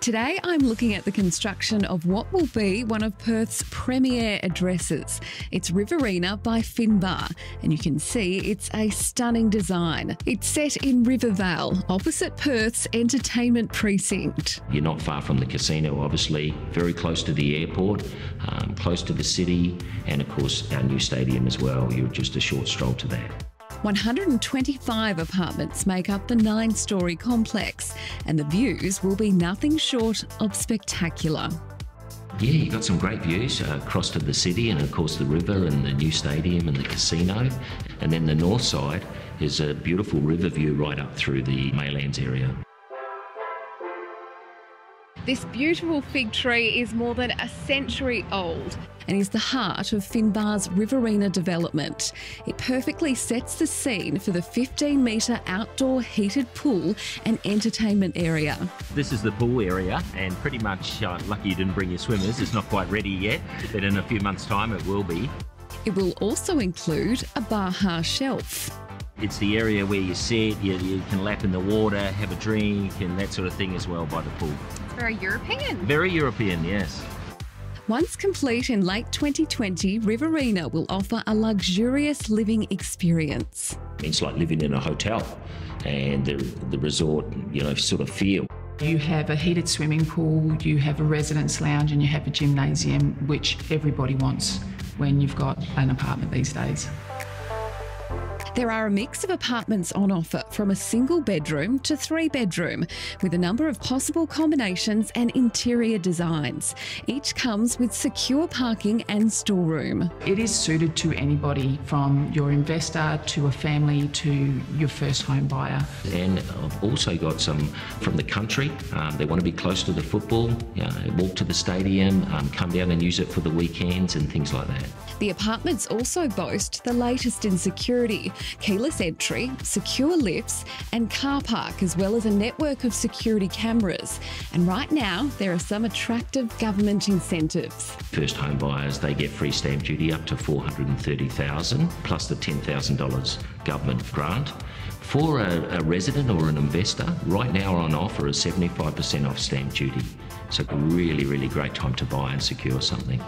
Today I'm looking at the construction of what will be one of Perth's premier addresses. It's Riverena by Finbar, and you can see it's a stunning design. It's set in Rivervale, opposite Perth's entertainment precinct. You're not far from the casino, obviously, very close to the airport, close to the city, and of course our new stadium as well. You're just a short stroll to that. 125 apartments make up the 9-storey complex, and the views will be nothing short of spectacular. Yeah, you've got some great views across to the city and of course the river and the new stadium and the casino. And then the north side is a beautiful river view right up through the Maylands area. This beautiful fig tree is more than a century old and is the heart of Finbar's Riverena development. It perfectly sets the scene for the 15-metre outdoor heated pool and entertainment area. This is the pool area, and pretty much lucky you didn't bring your swimmers. It's not quite ready yet, but in a few months' time it will be. It will also include a bar shelf. It's the area where you sit, you can lap in the water, have a drink and that sort of thing as well by the pool. It's very European. Very European, yes. Once complete in late 2020, Riverena will offer a luxurious living experience. It's like living in a hotel and the resort, sort of feel. You have a heated swimming pool, you have a residence lounge and you have a gymnasium, which everybody wants when you've got an apartment these days. There are a mix of apartments on offer, from a single bedroom to 3-bedroom, with a number of possible combinations and interior designs. Each comes with secure parking and storeroom. It is suited to anybody, from your investor to a family to your first home buyer. And I've also got some from the country. They want to be close to the football, walk to the stadium, come down and use it for the weekends and things like that. The apartments also boast the latest in security: keyless entry, secure lifts and car park, as well as a network of security cameras. And right now, there are some attractive government incentives. First home buyers, they get free stamp duty up to $430,000 plus the $10,000 government grant. For a resident or an investor, right now on offer is 75% off stamp duty. So a really, really great time to buy and secure something.